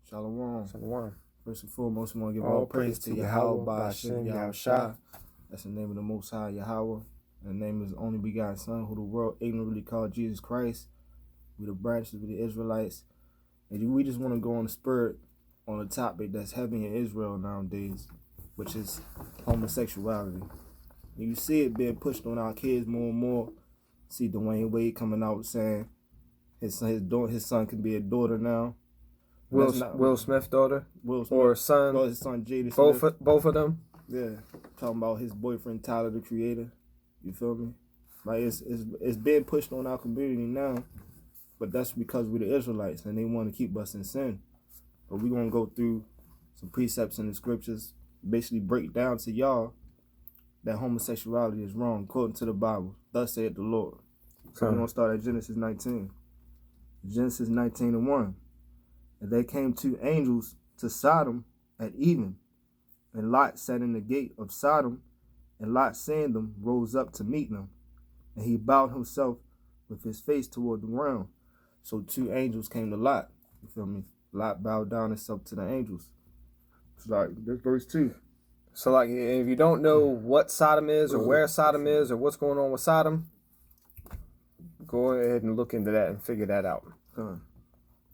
Shalom. Shalom. First and foremost, we want to give all praise to Yahweh by Hashem Yahushua. That's the name of the Most High Yahweh. And the name of His only begotten Son, who the world ignorantly called Jesus Christ. We the branches of the Israelites. And we just want to go on the spirit on a topic that's heavy in Israel nowadays, which is homosexuality. And you see it being pushed on our kids more and more. See Dwayne Wade coming out saying his son can be a daughter now. Will Smith's daughter? Will Smith, or son? Well, his son Jada Smith. Both of them? Yeah. Talking about his boyfriend Tyler, the Creator. You feel me? Like it's being pushed on our community now, but that's because we're the Israelites and they want to keep us in sin. But we're going to go through some precepts in the scriptures, basically break down to y'all that homosexuality is wrong, according to the Bible. Thus saith the Lord. So we're going to start at Genesis 19. Genesis 19:1. And there came two angels to Sodom at even, and Lot sat in the gate of Sodom, and Lot seeing them rose up to meet them, and he bowed himself with his face toward the ground. So two angels came to Lot. You feel me? Lot bowed down himself to the angels. It's like this verse 2. So like, if you don't know what Sodom is or where Sodom is or what's going on with Sodom, go ahead and look into that and figure that out.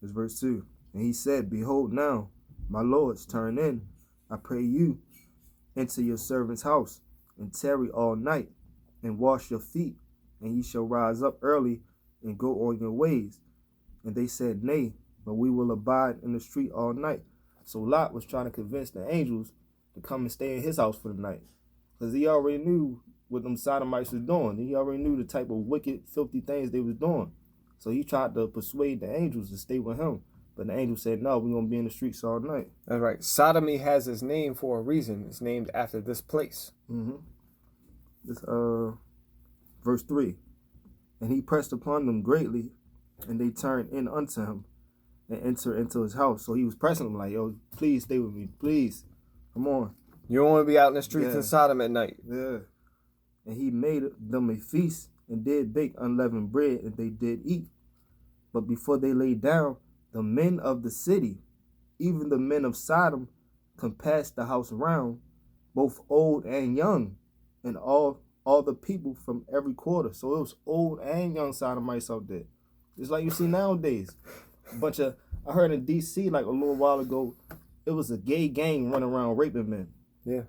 This verse 2. And he said, Behold now, my lords, turn in, I pray you, into your servant's house, and tarry all night, and wash your feet, and ye shall rise up early, and go on your ways. And they said, Nay, but we will abide in the street all night. So Lot was trying to convince the angels to come and stay in his house for the night, because he already knew what them Sodomites was doing. He already knew the type of wicked, filthy things they was doing. So he tried to persuade the angels to stay with him. But the angel said, no, we're going to be in the streets all night. That's right. Sodomy has its name for a reason. It's named after this place. This verse 3. And he pressed upon them greatly, and they turned in unto him and entered into his house. So he was pressing them like, yo, please stay with me. Please. Come on. You don't want to be out in the streets in Sodom at night. Yeah. And he made them a feast and did bake unleavened bread, and they did eat. But before they lay down, the men of the city, even the men of Sodom, compassed the house around, both old and young, and all the people from every quarter. So it was old and young Sodomites out there. It's like you see nowadays. I heard in D.C. like a little while ago, it was a gay gang running around raping men. Yeah.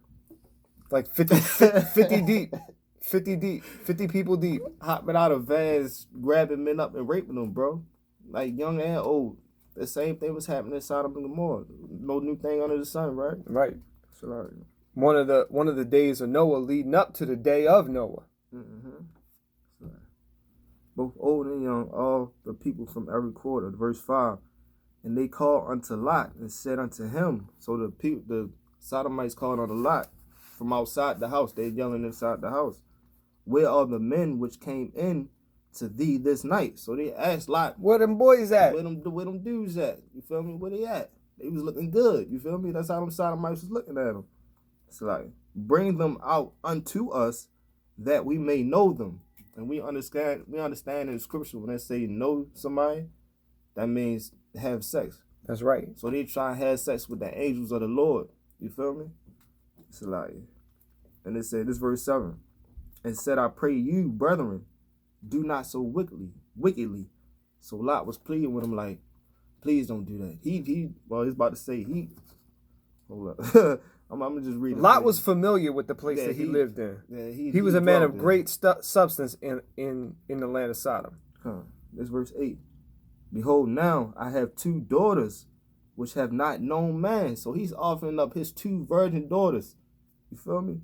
Like 50 deep. 50 people deep. Hopping out of vans, grabbing men up and raping them, bro. Like young and old. The same thing was happening in Sodom and Gomorrah. No new thing under the sun, right? Right. So, one of the days of Noah leading up to the day of Noah. So, both old and young, all the people from every quarter. Verse 5. And they called unto Lot and said unto him. So the Sodomites called unto Lot from outside the house. They're yelling inside the house. Where are the men which came in to thee this night? So they asked Lot, where them boys at? Where them dudes at? You feel me? Where they at? They was looking good. You feel me? That's how them Sodomites was looking at them. It's like, bring them out unto us that we may know them. And we understand in the scripture when they say know somebody, that means have sex. That's right. So they try and have sex with the angels of the Lord. You feel me? It's like, and it said, this verse 7, and said, I pray you, brethren, do not so wickedly. So Lot was pleading with him like, please don't do that. He's about to say hold up. I'm gonna just read it. Lot was familiar with the place that he lived in. Yeah, he was a man of great substance in the land of Sodom. This verse 8. Behold, now I have two daughters which have not known man. So he's offering up his two virgin daughters. You feel me?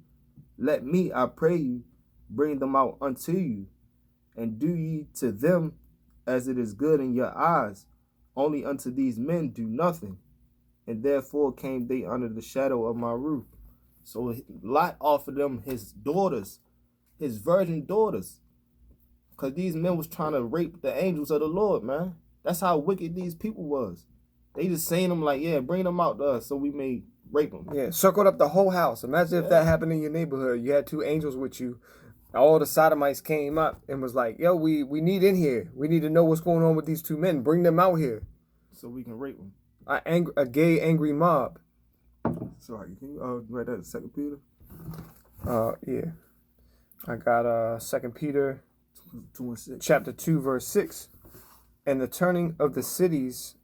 Let me, I pray you, bring them out unto you, and do ye to them as it is good in your eyes. Only unto these men do nothing. And therefore came they under the shadow of my roof. So Lot offered them his daughters, his virgin daughters. Because these men was trying to rape the angels of the Lord, man. That's how wicked these people was. They just saying them like, yeah, bring them out to us so we may rape them. Yeah, circled up the whole house. Imagine if that happened in your neighborhood. You had two angels with you. All the Sodomites came up and was like, yo, we need in here. We need to know what's going on with these two men. Bring them out here. So we can rape them. a gay, angry mob. Sorry, can you write that in 2 Peter? Yeah. I got 2 Peter 2:6. chapter 2, verse 6. And the turning of the cities,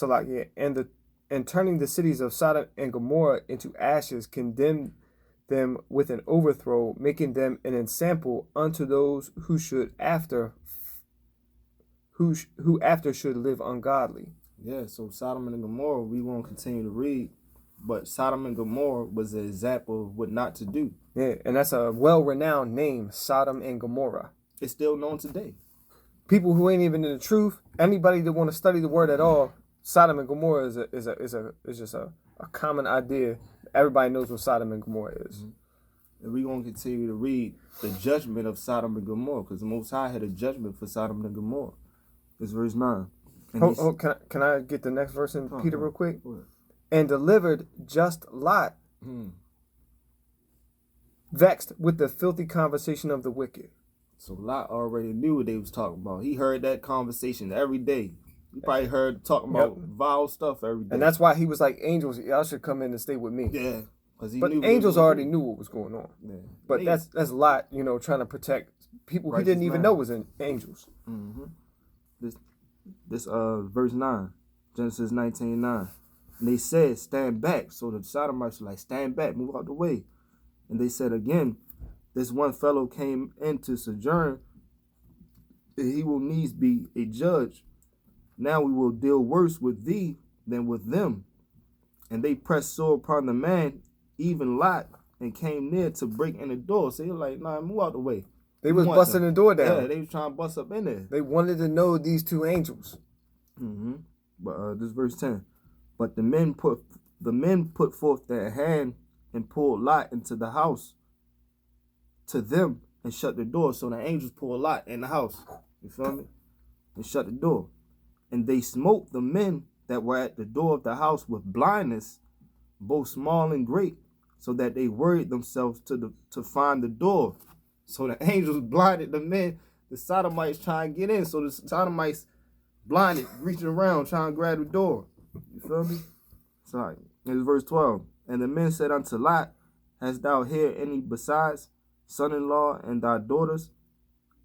and turning the cities of Sodom and Gomorrah into ashes, condemned them with an overthrow, making them an ensample unto those who after should live ungodly. Yeah, so Sodom and Gomorrah, we won't continue to read, but Sodom and Gomorrah was an example of what not to do. Yeah, and that's a well-renowned name, Sodom and Gomorrah. It's still known today. People who ain't even in the truth, anybody that want to study the word at all, Sodom and Gomorrah is just a common idea. Everybody knows what Sodom and Gomorrah is. Mm-hmm. And we're going to continue to read the judgment of Sodom and Gomorrah, because the Most High had a judgment for Sodom and Gomorrah. It's verse 9. Can I get the next verse in Peter real quick? And delivered just Lot, vexed with the filthy conversation of the wicked. So Lot already knew what they was talking about. He heard that conversation every day. He probably heard talking about vile stuff every day. And that's why he was like, angels, y'all should come in and stay with me. Yeah. But angels already knew what was going on. Yeah. But that's Lot, trying to protect people he didn't even know was angels. Mm-hmm. This verse 9, Genesis 19:9. And they said, stand back. So the Sodomites were like, stand back, move out the way. And they said again, this one fellow came into sojourn, and he will needs be a judge. Now we will deal worse with thee than with them. And they pressed sore upon the man, even Lot, and came near to break in the door. So they were like, nah, move out the way. They was busting the door down. Yeah, they was trying to bust up in there. They wanted to know these two angels. Mm-hmm. But this verse 10. But the men put forth their hand and pulled Lot into the house to them and shut the door. So the angels pulled Lot in the house. You feel me? And shut the door. And they smote the men that were at the door of the house with blindness, both small and great, so that they worried themselves to find the door. So the angels blinded the men. The Sodomites trying to get in. So the Sodomites blinded, reaching around, trying to grab the door. You feel me? Sorry. It's verse 12. And the men said unto Lot, hast thou here any besides son-in-law and thy daughters,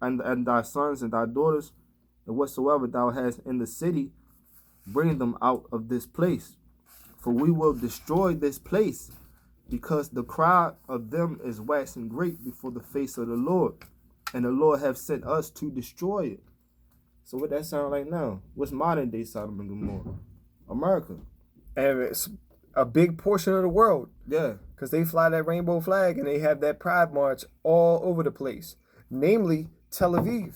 and thy sons and thy daughters, and whatsoever thou hast in the city, bring them out of this place. For we will destroy this place, because the cry of them is waxing great before the face of the Lord, and the Lord have sent us to destroy it. So what that sound like now? What's modern day Sodom and Gomorrah? America. And it's a big portion of the world. Yeah. Because they fly that rainbow flag and they have that pride march all over the place. Namely, Tel Aviv.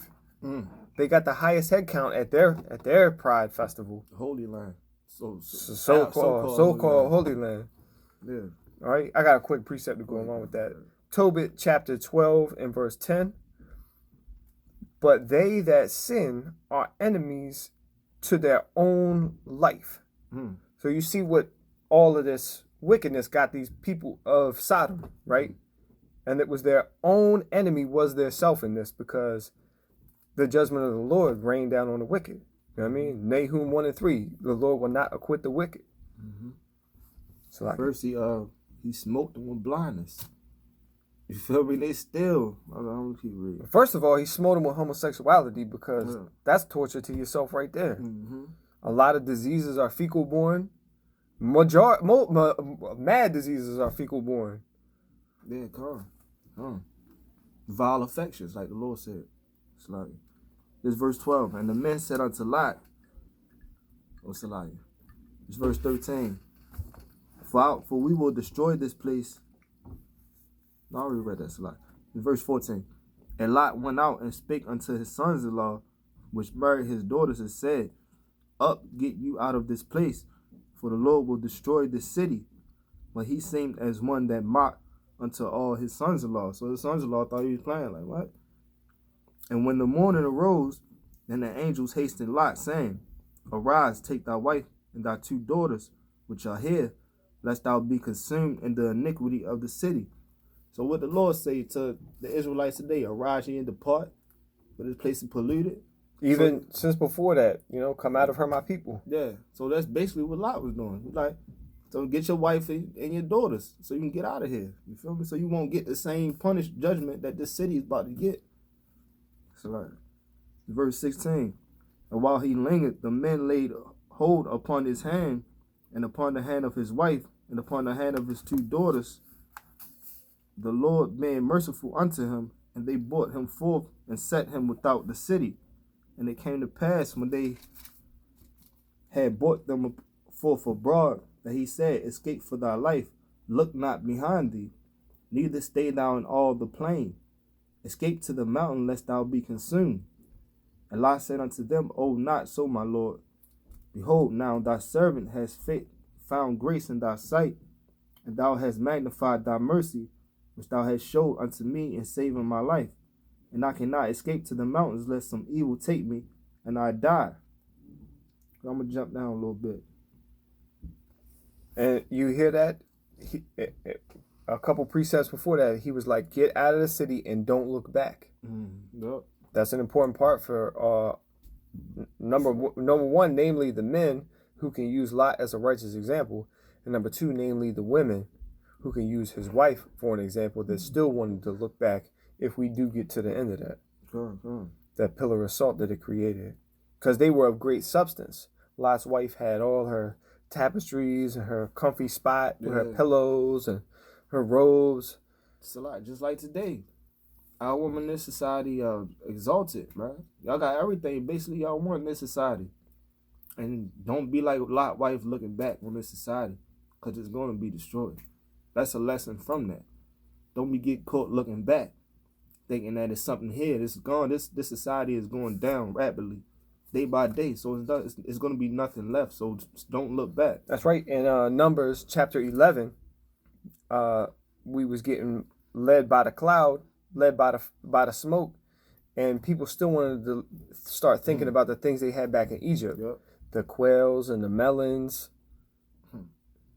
They got the highest head count at their pride festival. Holy Land. So-called Holy Land. Yeah. All right. I got a quick precept to go along with that. Tobit chapter 12 and verse 10. But they that sin are enemies to their own life. So you see what all of this wickedness got these people of Sodom, right? And it was their own enemy was their self in this, because the judgment of the Lord rained down on the wicked. You know what I mean? Nahum 1 and 3, the Lord will not acquit the wicked. So like, first he smoked them with blindness. You feel me? They still. I'm gonna keep reading. First of all, he smote them with homosexuality, because that's torture to yourself right there. A lot of diseases are fecal born. Mad diseases are fecal born. Yeah, come. Vile affections, like the Lord said. It's like this verse 12. And the men said unto Lot, what's the lie? It's verse 13. For we will destroy this place. No, I already read that. It's a lie. It's verse 14. And Lot went out and spake unto his sons-in-law, which married his daughters, and said, up, get you out of this place, for the Lord will destroy this city. But he seemed as one that mocked unto all his sons-in-law. So his sons-in-law thought he was playing, like, what? And when the morning arose, then the angels hastened Lot, saying, arise, take thy wife and thy 2 daughters, which are here, lest thou be consumed in the iniquity of the city. So what the Lord say to the Israelites today, arise ye and depart, for this place is polluted. Even since before that, come out of her, my people. Yeah. So that's basically what Lot was doing. He's like, so get your wife and your daughters so you can get out of here. You feel me? So you won't get the same punished judgment that this city is about to get. So like, verse 16. And while he lingered, the men laid hold upon his hand and upon the hand of his wife and upon the hand of his 2 daughters. The Lord being merciful unto him, and they brought him forth and set him without the city. And it came to pass when they had brought them forth abroad, that he said, escape for thy life, look not behind thee, neither stay thou in all the plain. Escape to the mountain, lest thou be consumed. And Lot said unto them, O not so, my Lord. Behold, now thy servant has found grace in thy sight, and thou hast magnified thy mercy, which thou hast showed unto me in saving my life. And I cannot escape to the mountains, lest some evil take me, and I die. I'm going to jump down a little bit. And you hear that? A couple precepts before that, he was like, get out of the city and don't look back. Yep. That's an important part for number one, namely the men who can use Lot as a righteous example, and number 2, namely the women who can use his wife for an example that still wanted to look back if we do get to the end of that. That pillar of salt that it created. Because they were of great substance. Lot's wife had all her tapestries and her comfy spot with her pillows and her robes. It's a lot, just like today. Our women in this society are exalted, man. Y'all got everything basically y'all want in this society. And don't be like Lot wife looking back on this society, because it's going to be destroyed. That's a lesson from that. Don't be get caught looking back, thinking that it's something here. This is gone. This society is going down rapidly, day by day. So it's going to be nothing left. So don't look back. That's right. In Numbers chapter 11, we was getting led by the cloud, led by the smoke, and people still wanted to start thinking about the things they had back in Egypt, the quails and the melons.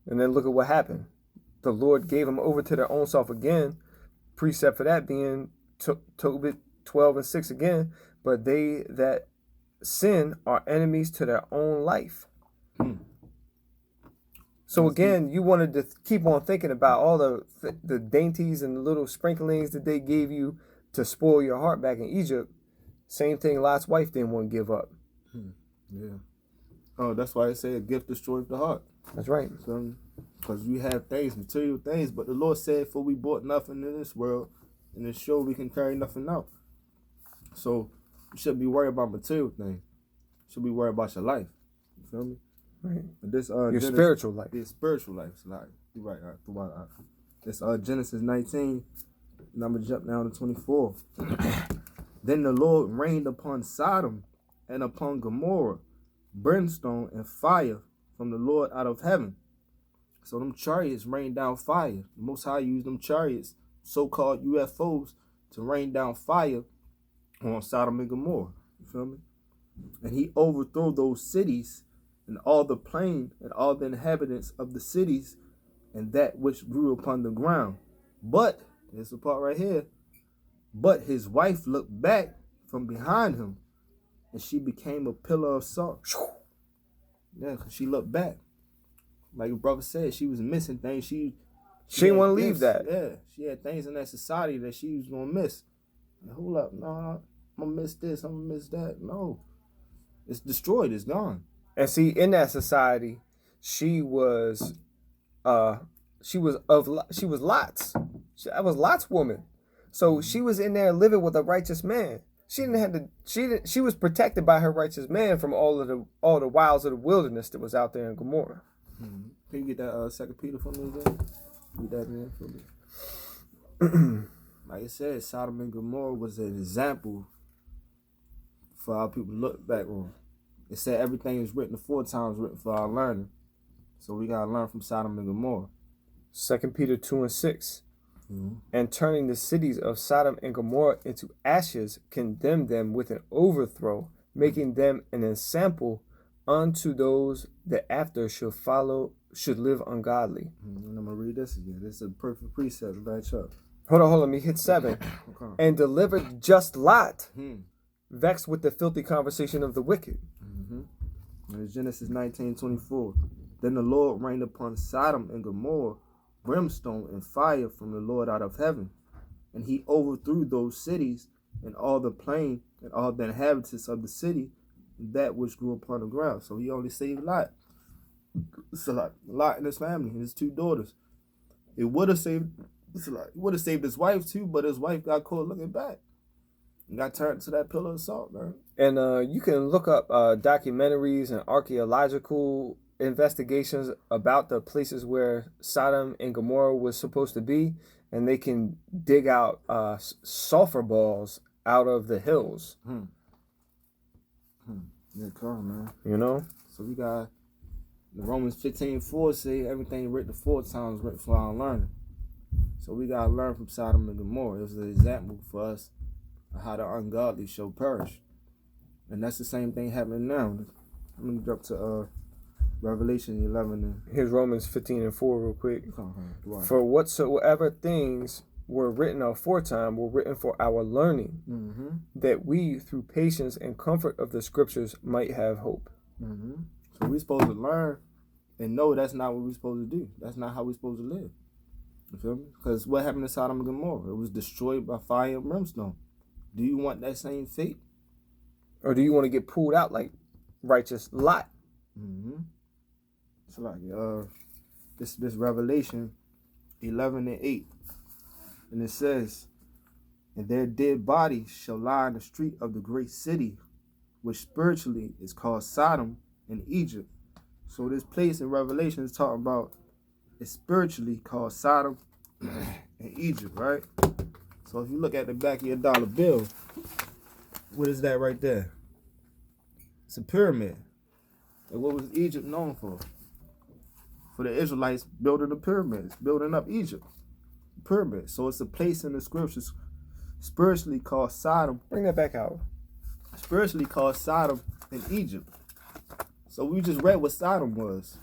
And then look at what happened. The Lord gave them over to their own self again. Precept for that being Tobit 12:6 again. But they that sin are enemies to their own life. So again, you wanted to keep on thinking about all the dainties and the little sprinklings that they gave you to spoil your heart back in Egypt. Same thing Lot's wife didn't want to give up. Yeah. Oh, that's why they say a gift destroys the heart. That's right. Because we have things, material things, but the Lord said, for we bought nothing in this world, and it's sure we can carry nothing out. So you shouldn't be worried about material things. You should be worried about your life. You feel me? Right. This your spiritual life. Your spiritual life. You're right. It's Genesis 19, and I'm going to jump down to 24. Then the Lord rained upon Sodom and upon Gomorrah brimstone and fire from the Lord out of heaven. So them chariots rained down fire. The Most High used them chariots, so-called UFOs, to rain down fire on Sodom and Gomorrah. You feel me? And he overthrew those cities and all the plain and all the inhabitants of the cities and that which grew upon the ground. But, there's the part right here, but his wife looked back from behind him, and she became a pillar of salt. Yeah, because she looked back. Like your brother said, she was missing things. She didn't want to leave that. Yeah, she had things in that society that she was going to miss. Like, hold up, no, I'm going to miss this, I'm going to miss that. No, it's destroyed, it's gone. And see, in that society, she was Lot's. That was Lot's woman. So she was in there living with a righteous man. She was protected by her righteous man from all the wiles of the wilderness that was out there in Gomorrah. Mm-hmm. Can you get that 2 Peter for me again? Read that in for me. Like I said, Sodom and Gomorrah was an example for our people to look back on. It said everything is written 4 times written for our learning. So we gotta learn from Sodom and Gomorrah. 2 Peter 2:6. And turning the cities of Sodom and Gomorrah into ashes, condemned them with an overthrow, making them an ensample unto those that after should live ungodly. And I'm gonna read this again. This is a perfect precept to match up. Hold on, let me hit 7. Okay. And delivered just Lot, vexed with the filthy conversation of the wicked. In Genesis 19:24, then the Lord rained upon Sodom and Gomorrah brimstone and fire from the Lord out of heaven, and he overthrew those cities and all the plain and all the inhabitants of the city, and that which grew upon the ground. So he only saved Lot. So Lot and his family and his 2 daughters. It would have saved his wife too, but his wife got caught looking back and got turned to that pillar of salt, man. And you can look up documentaries and archaeological investigations about the places where Sodom and Gomorrah was supposed to be, and they can dig out sulfur balls out of the hills. Yeah, come man. You know? So we got the Romans 15:4 say everything written 4 times written for our learning. So we gotta learn from Sodom and Gomorrah. It was an example for us of how the ungodly shall perish. And that's the same thing happening now. I'm gonna jump to Revelation 11 and here's Romans 15:4 real quick. Wow. For whatsoever things were written aforetime were written for our learning, that we through patience and comfort of the scriptures might have hope. So we're supposed to learn and know that's not what we're supposed to do. That's not how we're supposed to live. You feel me? Because what happened to Sodom and Gomorrah? It was destroyed by fire and brimstone. Do you want that same fate? Or do you want to get pulled out like righteous Lot? It's like this Revelation 11:8, and it says, and their dead bodies shall lie in the street of the great city, which spiritually is called Sodom and Egypt. So this place in Revelation is talking about, it's spiritually called Sodom and Egypt, right? So if you look at the back of your dollar bill, what is that right there? It's a pyramid. And what was Egypt known for? For the Israelites building the pyramids, building up Egypt. Pyramid. So it's a place in the scriptures spiritually called Sodom. Bring that back out. Spiritually called Sodom and Egypt. So we just read what Sodom was.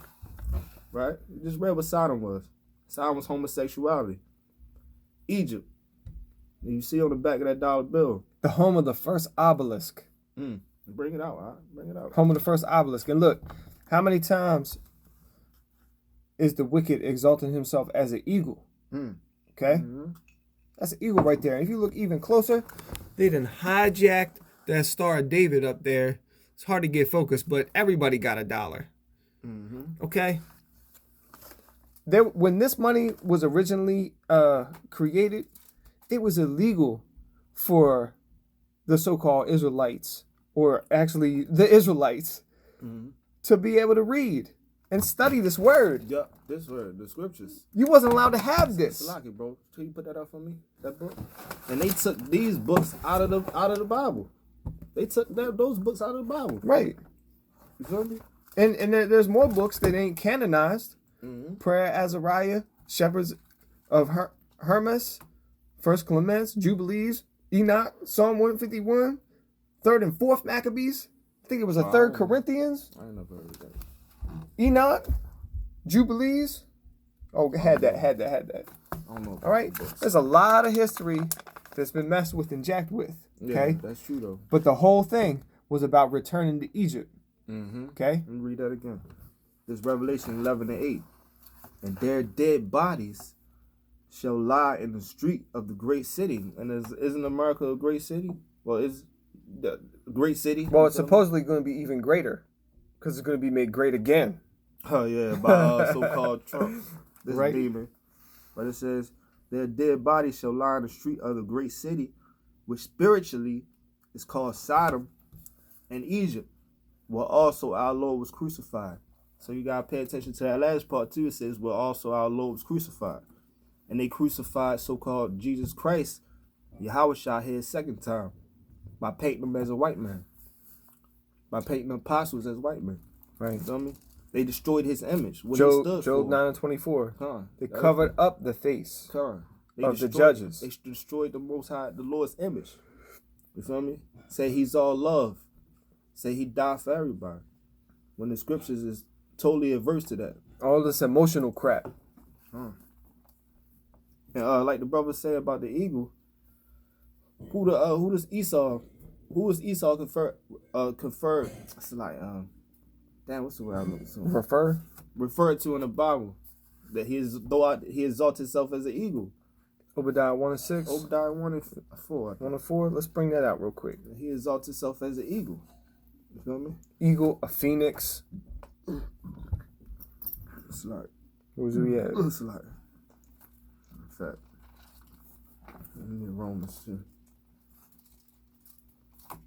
Right? We just read what Sodom was. Sodom was homosexuality. Egypt. And you see on the back of that dollar bill. The home of the first obelisk. Bring it out, huh? Bring it out. Home of the first obelisk. And look, how many times is the wicked exalting himself as an eagle? Okay? That's an eagle right there. And if you look even closer, they done hijacked that Star of David up there. It's hard to get focused, but everybody got $1. Okay? When this money was originally created, it was illegal for the so-called Israelites, or actually the Israelites, to be able to read and study this word. Yeah, this word, the scriptures. You wasn't allowed to have this. Like it, bro. Can you put that up for me? That book. And they took these books out of the Bible. They took those books out of the Bible. Right. You feel me? And there's more books that ain't canonized. Prayer, Azariah, Shepherds of Hermas, First Clements, Jubilees, Enoch, Psalm 151, 3rd and 4th Maccabees. I think it was a 3rd Corinthians. I ain't never heard of that. Enoch, Jubilees. Oh, had that. I don't know. All right. There's a lot of history that's been messed with and jacked with. Okay. Yeah, that's true though. But the whole thing was about returning to Egypt. Okay. Let me read that again. This Revelation 11:8. And their dead bodies shall lie in the street of the great city. And isn't America a great city? Well, is the great city? Well, it's supposedly going to be even greater because it's going to be made great again. Oh, yeah, by so-called Trump, this right? demon. But it says, their dead bodies shall lie in the street of the great city, which spiritually is called Sodom and Egypt, where also our Lord was crucified. So you got to pay attention to that last part too. It says, where also our Lord was crucified. And they crucified so-called Jesus Christ, Yahushua here 2nd time, by painting him as a white man. By painting the apostles as white men. Right. You feel me? They destroyed his image. What Job, he stood Job for. 9:24. They covered up the face of the judges. They destroyed the Most High, the Lord's image. You feel me? Say he's all love. Say he died for everybody. When the scriptures is totally averse to that. All this emotional crap. And like the brother said about the eagle, who does Esau who was Esau conferred? It's like damn, what's the word I'm looking for? Referred to in the Bible that he exalted himself as an eagle. Obadiah 1:6. Obadiah 1:4. 1:4. Let's bring that out real quick. He exalted himself as an eagle. You feel me? Eagle, a phoenix. It's like. Who's we at? It's like. In fact, let me Romans too.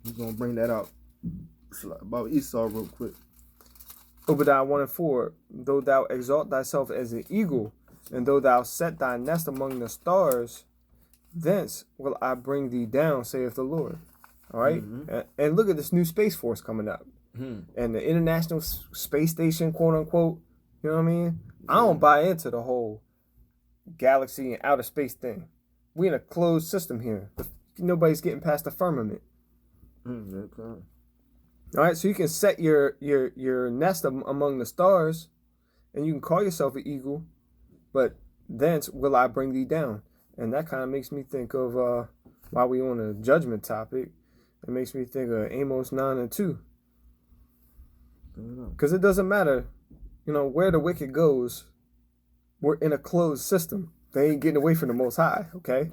He's gonna bring that out. It's like about Esau real quick. Obadiah 1:4. Though thou exalt thyself as an eagle, and though thou set thy nest among the stars, thence will I bring thee down, saith the Lord. All right? Mm-hmm. And look at this new Space Force coming up. Mm-hmm. And the International Space Station, quote unquote. You know what I mean? I don't buy into the whole galaxy and outer space thing. We in a closed system here. Nobody's getting past the firmament. Okay. All right, so you can set your nest among the stars, and you can call yourself an eagle, but thence will I bring thee down. And that kind of makes me think of, while we on a judgment topic, it makes me think of Amos 9:2. Because it doesn't matter, where the wicked goes, we're in a closed system. They ain't getting away from the Most High, okay?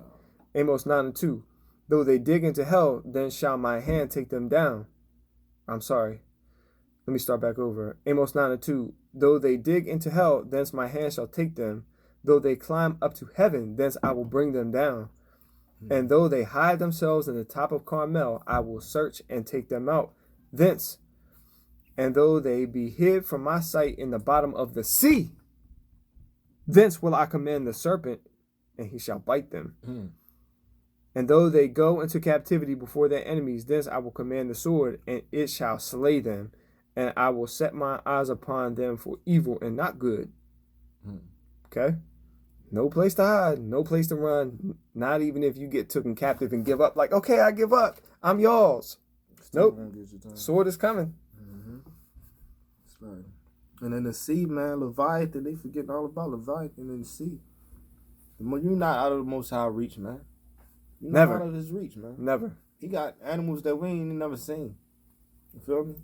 Amos 9:2. Though they dig into hell, then shall my hand take them down. I'm sorry. Let me start back over. Amos 9:2. Though they dig into hell, thence my hand shall take them. Though they climb up to heaven, thence I will bring them down. And though they hide themselves in the top of Carmel, I will search and take them out thence. And though they be hid from my sight in the bottom of the sea, thence will I command the serpent, and he shall bite them. And though they go into captivity before their enemies, thence I will command the sword, and it shall slay them. And I will set my eyes upon them for evil and not good. Okay? No place to hide, no place to run. Not even if you get taken captive and give up. Like, okay, I give up. I'm yours. Nope. Sword is coming. That's right. And in the sea, man, Leviathan, they forgetting all about Leviathan in the sea. You're not out of the Most High reach, man. You're not out of his reach, man. Never. He got animals that we ain't never seen. You feel me?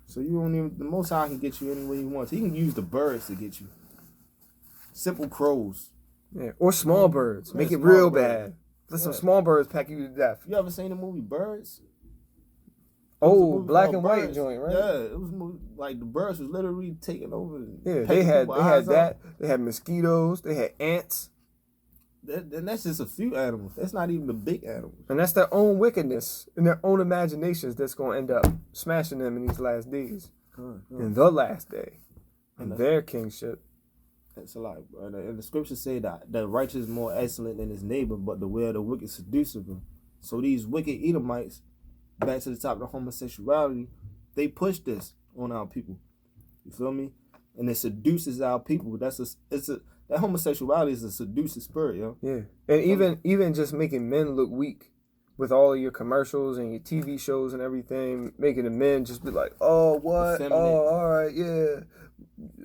So you don't even, the Most High can get you any way he wants. He can use the birds to get you. Simple crows. Yeah, or small birds. Make it real bad. Let some small birds pack you to death. You ever seen the movie Birds? Oh, black and white joint, right? Yeah, it was like the birds was literally taking over. Yeah, they had that. They had mosquitoes. They had ants. And that's just a few animals. That's not even the big animals. And that's their own wickedness and their own imaginations that's going to end up smashing them in these last days. In the last day. In their kingship. That's a lot. And the scriptures say that the righteous is more excellent than his neighbor, but the way of the wicked seduces him. So these wicked Edomites, back to the top of the homosexuality, they push this on our people. You feel me? And it seduces our people. That homosexuality is a seducing spirit, yo. Yeah. And even just making men look weak with all of your commercials and your TV shows and everything, making the men just be like, oh, what? Effeminate. Oh, all right, yeah.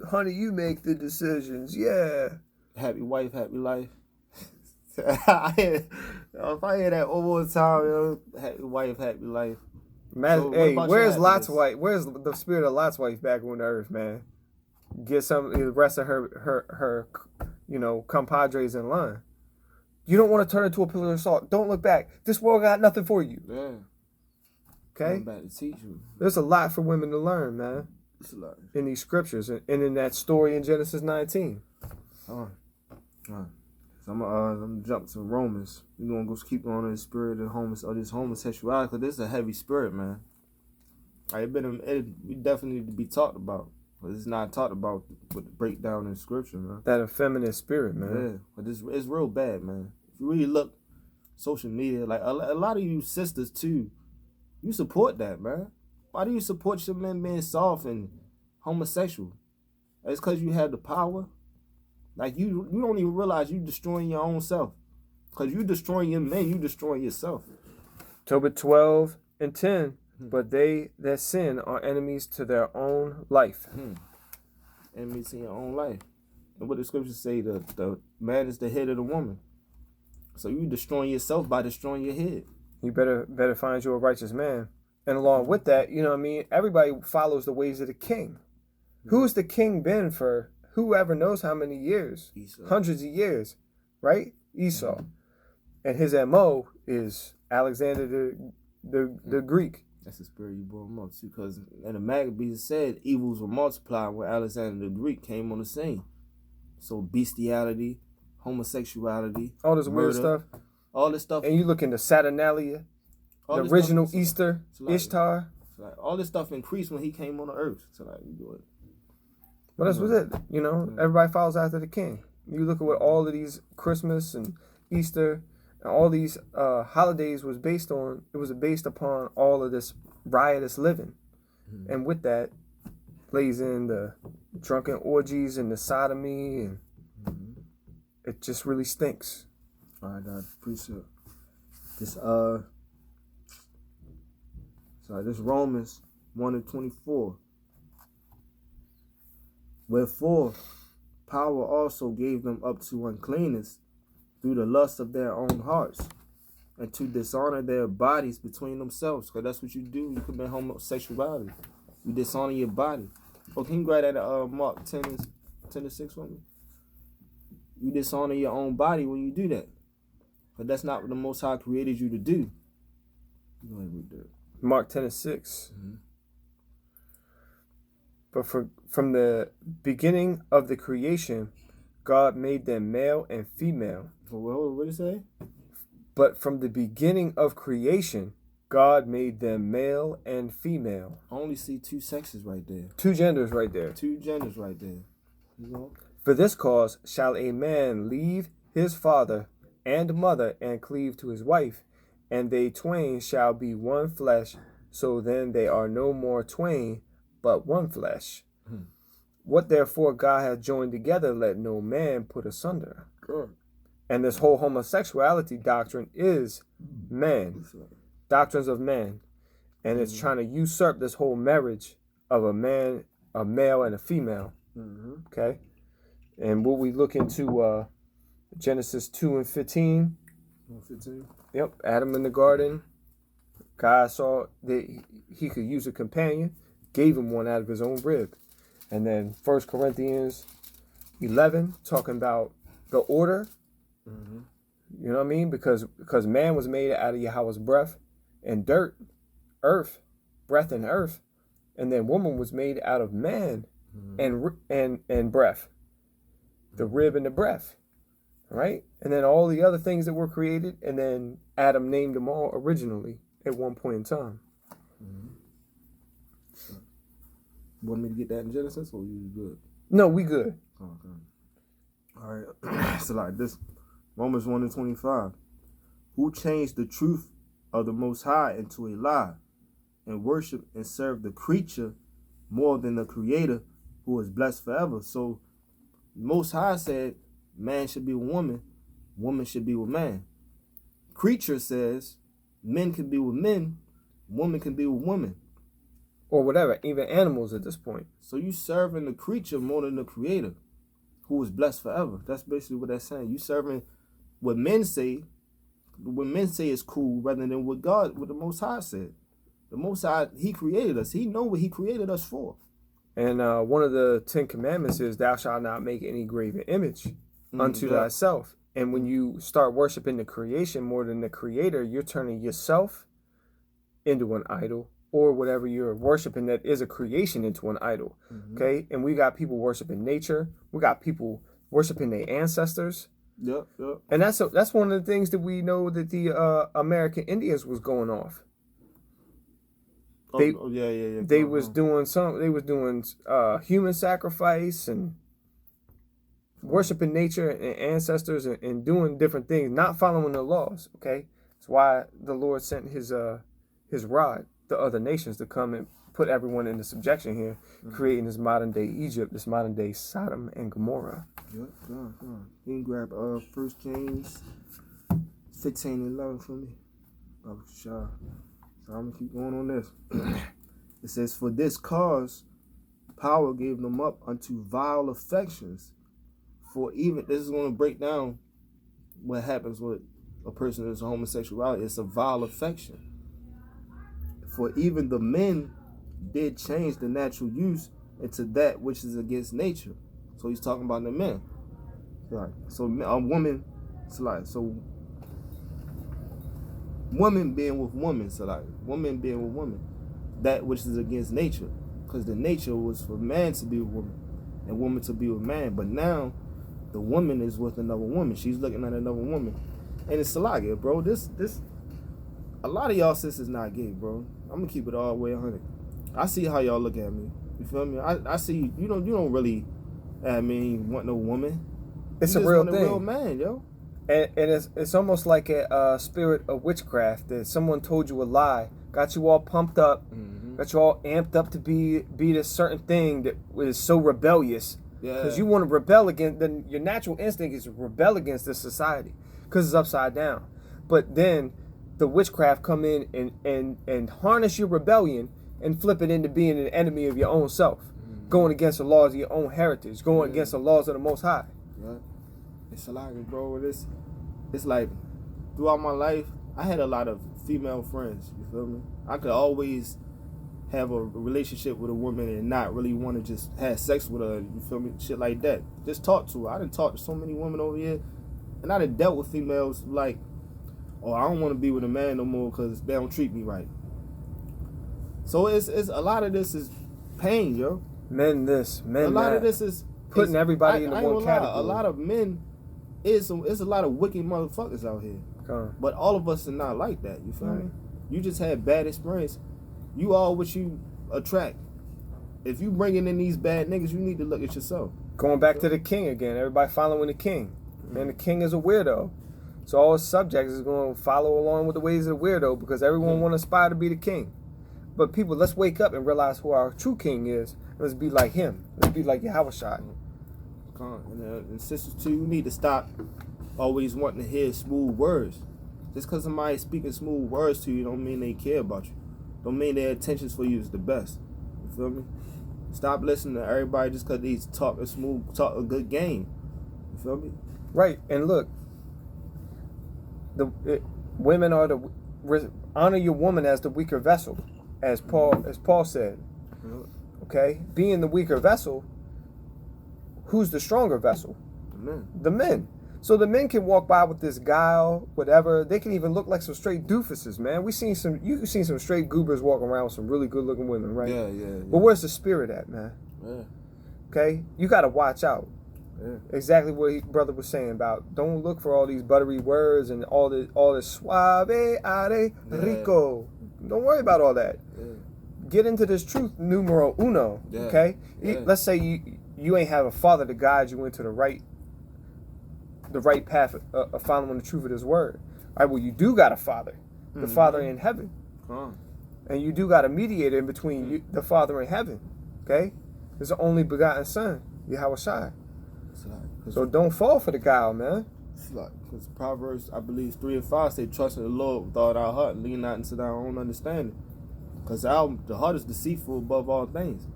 Honey, you make the decisions, yeah. Happy wife, happy life. If I hear that one more time, yo, happy wife, happy life. So hey, where's Lot's wife? Where's the spirit of Lot's wife back on the earth, man? Get some the rest of her compadres in line. You don't want to turn into a pillar of salt. Don't look back. This world got nothing for you. Yeah. Okay? I'm about to teach you. There's a lot for women to learn, man. It's a lot. In these scriptures and in that story in Genesis 19. All right. So I'm gonna jump to Romans. We're gonna go keep on in the spirit of this homosexuality, because this is a heavy spirit, man. We definitely need to be talked about. But it's not talked about with the breakdown in scripture, man. That effeminate spirit, man. Yeah, but it's real bad, man. If you really look social media, like a lot of you sisters too, you support that, man. Why do you support your men being soft and homosexual? It's because you have the power. Like you don't even realize you destroying your own self. Because you destroying your men, you destroying yourself. Tobit 12:10. But they that sin are enemies to their own life. Enemies to your own life. And what the scriptures say, the man is the head of the woman. So you destroying yourself by destroying your head. You better find you a righteous man. And along with that, you know what I mean, everybody follows the ways of the king. Who's the king been for whoever knows how many years? Esau. Hundreds of years, right? Esau. And his MO is Alexander the Greek. That's the spirit you brought him up to, because in the Maccabees said evils were multiplied when Alexander the Greek came on the scene. So bestiality, homosexuality, all this murder, weird stuff. All this stuff. And you look into Saturnalia, the original Easter, like, Ishtar. Like, all this stuff increased when he came on the earth. So like, you do it. Well, that's what it. You know, everybody follows after the king. You look at what all of these Christmas and Easter and all these holidays was based on. It was based upon all of this riotous living, and with that plays in the drunken orgies and the sodomy, and it just really stinks. All right, I appreciate this. This Romans 1:24. Wherefore, power also gave them up to uncleanness through the lust of their own hearts, and to dishonor their bodies between themselves. Because that's what you do. You commit homosexuality. You dishonor your body. Oh, can you write that Mark 10:6 for me? You dishonor your own body when you do that. But that's not what the Most High created you to do. Go ahead and read that. Mark 10:6. But from the beginning of the creation, God made them male and female. Well, what did it say? But from the beginning of creation, God made them male and female. I only see two sexes right there. Two genders right there. Two genders right there. You know? For this cause shall a man leave his father and mother and cleave to his wife, and they twain shall be one flesh. So then they are no more twain, but one flesh. What therefore God hath joined together, let no man put asunder. Good. And this whole homosexuality doctrine is man, doctrines of man, and it's trying to usurp this whole marriage of a man, a male, and a female. Okay, and what we look into Genesis 2:15. 15. Yep, Adam in the garden. God saw that he could use a companion, gave him one out of his own rib. And then 1 Corinthians 11, talking about the order. You know what I mean? Because man was made out of Yahweh's breath and dirt, earth, breath and earth. And then woman was made out of man and breath, the rib and the breath. Right? And then all the other things that were created, and then Adam named them all originally at one point in time. You want me to get that in Genesis, or you good? No, we good. Okay. All right. So like this, Romans 1:25. Who changed the truth of the Most High into a lie, and worship and serve the creature more than the Creator, who is blessed forever. So Most High said man should be with woman, woman should be with man. Creature says men can be with men, woman can be with women. Or whatever, even animals at this point. So you serving the creature more than the Creator, who is blessed forever. That's basically what that's saying. You serving what men say is cool, rather than what the Most High said. The Most High, He created us. He know what He created us for. And one of the 10 commandments is, thou shalt not make any graven image unto thyself. And when you start worshiping the creation more than the Creator, you're turning yourself into an idol, or whatever you're worshiping that is a creation into an idol. Okay? And we got people worshiping nature. We got people worshiping their ancestors. Yep. And that's one of the things that we know that the American Indians was going off. They was doing human sacrifice and worshiping nature and ancestors and doing different things, not following the laws. Okay, that's why the Lord sent his rod to other nations to come and put everyone into subjection here, creating this modern day Egypt, this modern day Sodom and Gomorrah. Yep, God. You can grab 1 Kings 15:11 for me. So I'm gonna keep going on this. It says, for this cause power gave them up unto vile affections. For even, this is going to break down what happens with a person is homosexuality. It's a vile affection. For even the men did change the natural use into that which is against nature. So he's talking about the men. Right. So a woman, so woman being with woman, woman being with woman, that which is against nature, because the nature was for man to be with woman and woman to be with man. But now the woman is with another woman. She's looking at another woman, and it's salaga, bro. This a lot of y'all sisters not gay, bro. I'm gonna keep it all the way 100. I see how y'all look at me. You feel me? I see you don't really, want no woman. It's you a real want thing. A real man, yo. And it's almost like a spirit of witchcraft that someone told you a lie, got you all pumped up, got you all amped up to be this certain thing that is so rebellious. Because you want to rebel against, then your natural instinct is to rebel against this society because it's upside down. But then the witchcraft come in and harness your rebellion and flip it into being an enemy of your own self, going against the laws of your own heritage, going against the laws of the Most High. Yeah. It's a lot, bro. It's like throughout my life, I had a lot of female friends. You feel me? I could always have a relationship with a woman and not really want to just have sex with her. You feel me? Shit like that. Just talk to her. I done talked to so many women over here, and I done dealt with females like, oh, I don't want to be with a man no more because they don't treat me right. So it's a lot of this is pain, yo. Men a lot of this is putting everybody into one category. A lot of men it's a lot of wicked motherfuckers out here. But all of us are not like that. You feel me? You just had bad experience. You are what you attract. If you bringing in these bad niggas, you need to look at yourself. Going back to the king again. Everybody following the king. Man, the king is a weirdo. So all his subjects is going to follow along with the ways of the weirdo because everyone want to aspire to be the king. But people, let's wake up and realize who our true king is. Let's be like him. Let's be like Yahushua. And sisters too, you need to stop always wanting to hear smooth words. Just because somebody speaking smooth words to you don't mean they care about you. Don't mean their intentions for you is the best. You feel me? Stop listening to everybody just because they talk a good game. You feel me? Right. And look, women are honor your woman as the weaker vessel, as Paul said. Okay, being the weaker vessel, who's the stronger vessel? The men. So the men can walk by with this guile, whatever. They can even look like some straight doofuses, man. You've seen some straight goobers walking around with some really good looking women, right? Yeah. But where's the spirit at, man? Yeah. Okay, you got to watch out. Yeah. Exactly what brother was saying about don't look for all these buttery words and all this suave, are, rico. Don't worry about all that. Yeah. Get into this truth numero uno. Yeah. Okay, let's say you ain't have a father to guide you into the right path of following the truth of this word. All right, well, you do got a father, the Father in heaven. And you do got a mediator in between you, the Father in heaven. Okay? There's the only begotten Son, Yahushua. So don't fall for the guile, man. Because Proverbs, I believe, 3 and 5 say, trust in the Lord with all our heart and lean not into our own understanding. Because the heart is deceitful above all things.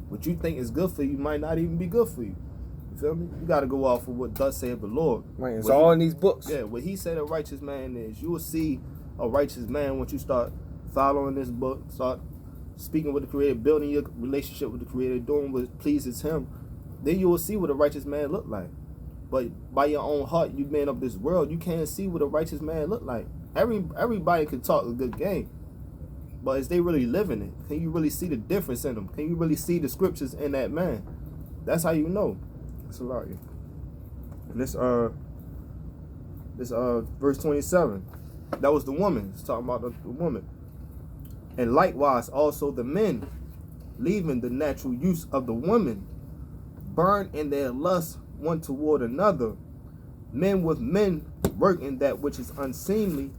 What you think is good for you might not even be good for you. You feel me? You got to go off of what thus saith the Lord. Right, it's all in these books. Yeah, what he said a righteous man is. You will see a righteous man once you start following this book, start speaking with the Creator, building your relationship with the Creator, doing what pleases him. Then you will see what a righteous man look like. But by your own heart, you man of this world, you can't see what a righteous man look like. Everybody can talk a good game. But is they really living it? Can you really see the difference in them? Can you really see the scriptures in that man? That's how you know. It's a lot. And this verse 27. That was the woman. It's talking about the woman. And likewise also the men, leaving the natural use of the woman, burn in their lust one toward another, men with men working that which is unseemly,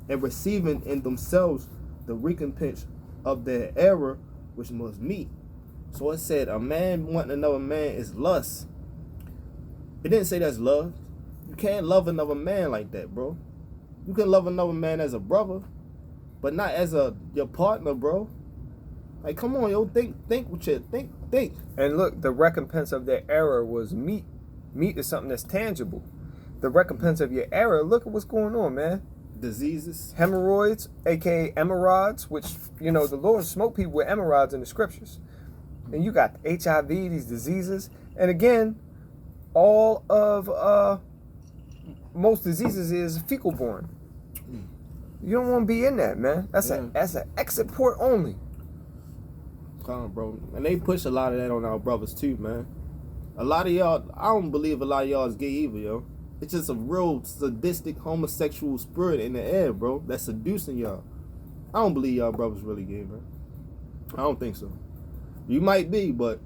and receiving in themselves the recompense of their error which must meet. So it said a man wanting another man is lust. It didn't say that's love. You can't love another man like that, bro. You can love another man as a brother, but not as your partner, bro. Like, come on, yo, think with your think. And look, the recompense of their error was meat. Meat is something that's tangible. the recompense of your error, look at what's going on, man. Diseases. Hemorrhoids, aka emerods, which, the Lord smote people with emerods in the scriptures. And you got HIV, these diseases. And again, all of most diseases is fecal borne. You don't want to be in that, man. That's an exit port only. Come on, bro. And they push a lot of that on our brothers too, man. A lot of y'all, I don't believe a lot of y'all is gay either, yo. It's just a real sadistic homosexual spirit in the air, bro, that's seducing y'all. I don't believe y'all brothers really gay, man. I don't think so. You might be, but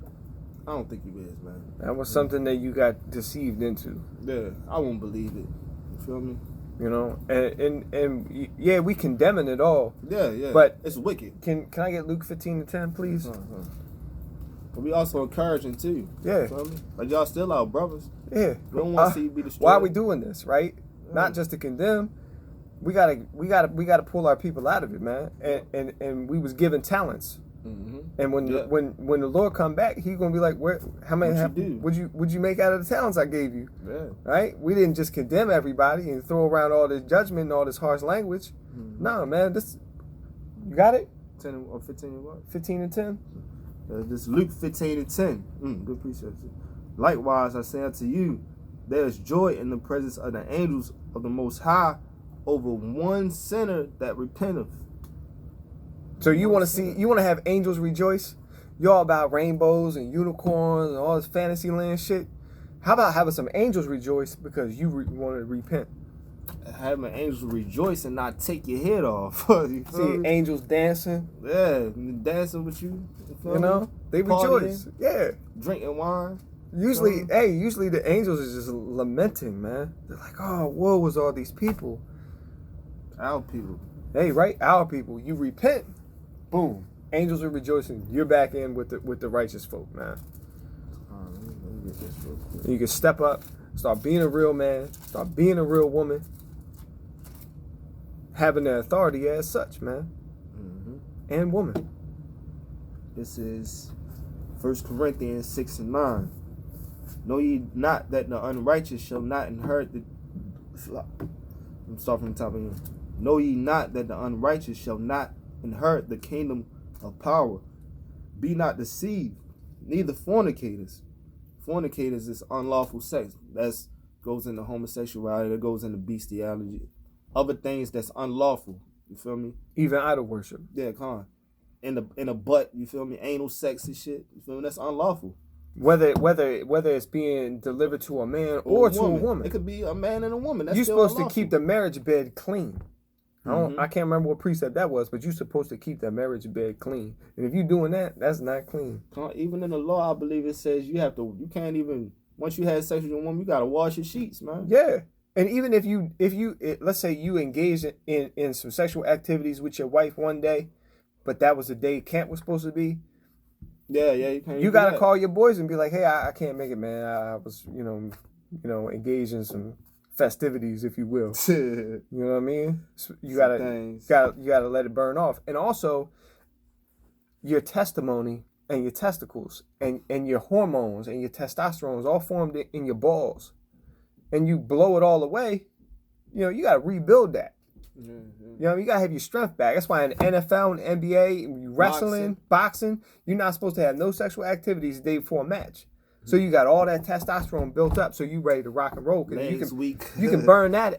I don't think you is, man. That was something that you got deceived into. Yeah, I won't believe it. You feel me? And yeah, we condemning it all. Yeah. But it's wicked. Can I get Luke 15:10, please? But we also encouraging too. Yeah. You feel me? Like y'all still our brothers. Yeah. We don't want to see you be destroyed. Why are we doing this, right? Not just to condemn. We gotta pull our people out of it, man. And we was given talents. Mm-hmm. And when the Lord come back, He gonna be like, "Where? How many? Would you make out of the talents I gave you?" Yeah. Right? We didn't just condemn everybody and throw around all this judgment and all this harsh language. Mm-hmm. No, man. You got it. 10 or 15 and what? 15 and 10. This Luke 15 and 10. Good precept. Likewise, I say unto you, there is joy in the presence of the angels of the Most High over one sinner that repenteth. So you want to have angels rejoice? You all about rainbows and unicorns and all this fantasy land shit. How about having some angels rejoice because you want to repent? Having angels rejoice and not take your head off. See angels dancing. Yeah, dancing with you. They rejoice. Yeah, drinking wine. Usually the angels is just lamenting, man. They're like, oh, woe was all these people. Our people. Hey, right? Our people. You repent. Boom. Angels are rejoicing. You're back in with the righteous folk, man. Let me get this real quick. You can step up, start being a real man, start being a real woman, having the authority as such, man. Mm-hmm. And woman. This is 1 Corinthians 6 and 9. Know ye not that the unrighteous shall not inherit the... I'm starting from the top of here. Know ye not that the unrighteous shall not inherit the kingdom of power. Be not deceived, neither fornicators. Fornicators is unlawful sex. That goes into homosexuality, that goes into bestiality. Other things that's unlawful. You feel me? Even idol worship. Yeah, come on. In the butt, you feel me? Anal sex and shit. You feel me? That's unlawful. Whether it's being delivered to a man or to a woman. It could be a man and a woman. That's you're still supposed unlawful. To keep the marriage bed clean. Mm-hmm. I can't remember what precept that was, but you're supposed to keep that marriage bed clean. And if you're doing that, that's not clean. Even in the law, I believe it says you can't even, once you had sex with a woman, you got to wash your sheets, man. Yeah. And even if you let's say you engage in some sexual activities with your wife one day, but that was the day camp was supposed to be. Yeah, you got to call your boys and be like, hey, I can't make it, man. I was, engaged in some festivities, if you will. You know what I mean? So you gotta let it burn off. And also, your testimony and your testicles and your hormones and your testosterone is all formed in your balls, and you blow it all away. You gotta rebuild that. You gotta have your strength back. That's why in the NFL and NBA, wrestling, boxing, you're not supposed to have no sexual activities the day before a match. So you got all that testosterone built up, so you ready to rock and roll. Cause you can burn that